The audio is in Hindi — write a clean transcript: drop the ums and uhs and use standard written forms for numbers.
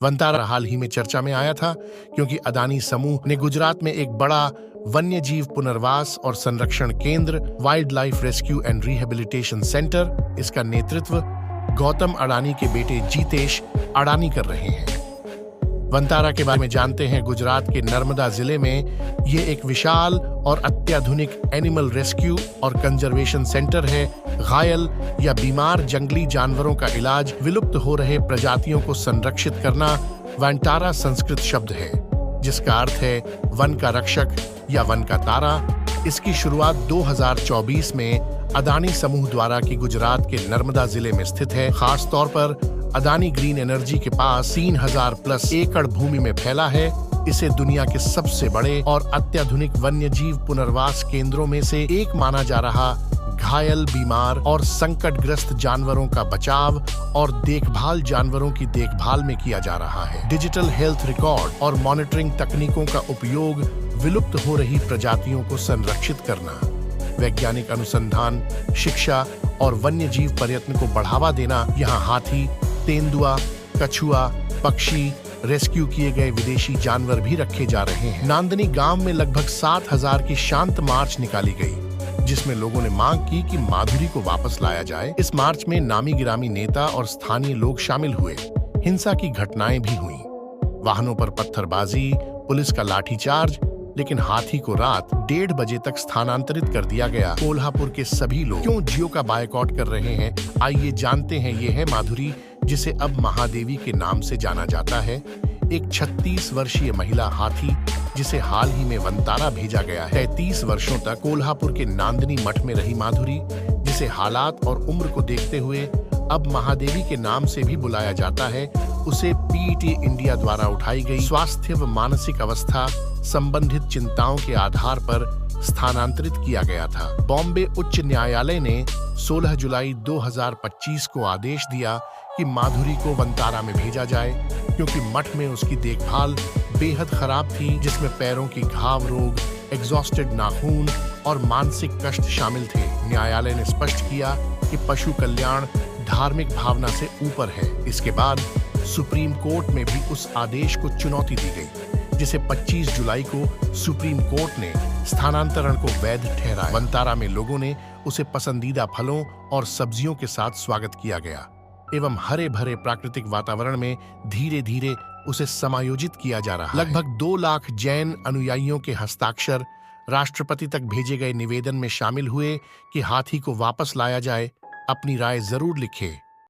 वनतारा हाल ही में चर्चा में आया था क्योंकि अदानी समूह ने गुजरात में एक बड़ा वन्यजीव पुनर्वास और संरक्षण केंद्र wild life rescue and rehabilitation centre, इसका नेतृत्व गौतम अडानी के बेटे जीतेश अडानी कर रहे हैं। वनतारा के बारे में जानते हैं। गुजरात के नर्मदा जिले में ये एक विशाल और अत्याधुनिक एनिमल रेस्क्यू और कंजर्वेशन सेंटर है। घायल या बीमार जंगली जानवरों का इलाज, विलुप्त हो रहे प्रजातियों को संरक्षित करना वनतारा संस्कृत शब्द है जिसका अर्थ है वन का रक्षक या वन का तारा। इसकी शुरुआत 2024 में अदानी समूह द्वारा की गुजरात के नर्मदा जिले में स्थित है। खास तौर पर अदानी ग्रीन एनर्जी के पास 3000+ एकड़ भूमि में फैला है। इसे दुनिया के सबसे बड़े और अत्याधुनिक वन्यजीव पुनर्वास केंद्रों में से एक माना जा रहा। घायल, बीमार और संकटग्रस्त जानवरों का बचाव और देखभाल जानवरों की देखभाल में किया जा रहा है। डिजिटल हेल्थ रिकॉर्ड और मॉनिटरिंग तकनीकों का उपयोग, विलुप्त हो रही प्रजातियों को संरक्षित करना, वैज्ञानिक अनुसंधान, शिक्षा और वन्यजीव पर्यटन को बढ़ावा देना। यहाँ हाथी, तेंदुआ, कछुआ, पक्षी, रेस्क्यू किए गए विदेशी जानवर भी रखे जा रहे हैं। नांदनी गांव में लगभग 7000 की शांत मार्च निकाली गई जिसमें लोगों ने मांग की कि माधुरी को वापस लाया जाए। इस मार्च में नामी गिरामी नेता और स्थानीय लोग शामिल हुए। हिंसा की घटनाएं भी हुई, वाहनों पर पत्थरबाजी, पुलिस का लाठीचार्ज, लेकिन हाथी को रात 1:30 बजे तक स्थानांतरित कर दिया गया। कोल्हापुर के सभी लोग क्यों जियो का बायकॉट कर रहे हैं, आइए जानते हैं। ये है माधुरी, जिसे अब महादेवी के नाम से जाना जाता है। एक 36 वर्षीय महिला हाथी जिसे हाल ही में वनतारा भेजा गया है। 33 वर्षों तक कोल्हापुर के नांदनी मठ में रही माधुरी, जिसे हालात और उम्र को देखते हुए अब महादेवी के नाम से भी बुलाया जाता है, उसे पीईटी इंडिया द्वारा उठाई गई स्वास्थ्य व मानसिक अवस्था संबंधित चिंताओं के आधार पर स्थानांतरित किया गया था। बॉम्बे उच्च न्यायालय ने 16 जुलाई 2025 को आदेश दिया कि माधुरी को वनतारा में भेजा जाए क्योंकि मठ में उसकी देखभाल बेहद खराब थी, जिसमें पैरों की घाव रोग, एग्जॉस्टेड नाखून और मानसिक कष्ट शामिल थे। न्यायालय ने स्पष्ट किया कि पशु कल्याण धार्मिक भावना से ऊपर है। इसके बाद सुप्रीम कोर्ट में भी उस आदेश को चुनौती दी गई, जिसे 25 जुलाई को सुप्रीम कोर्ट ने स्थानांतरण को वैध ठहराया। वनतारा में लोगों ने उसे पसंदीदा फलों और सब्जियों के साथ स्वागत किया गया एवं हरे भरे प्राकृतिक वातावरण में धीरे धीरे उसे समायोजित किया जा रहा है। लगभग 2 लाख जैन अनुयायियों के हस्ताक्षर राष्ट्रपति तक भेजे गए निवेदन में शामिल हुए कि हाथी को वापस लाया जाए। अपनी राय जरूर लिखें।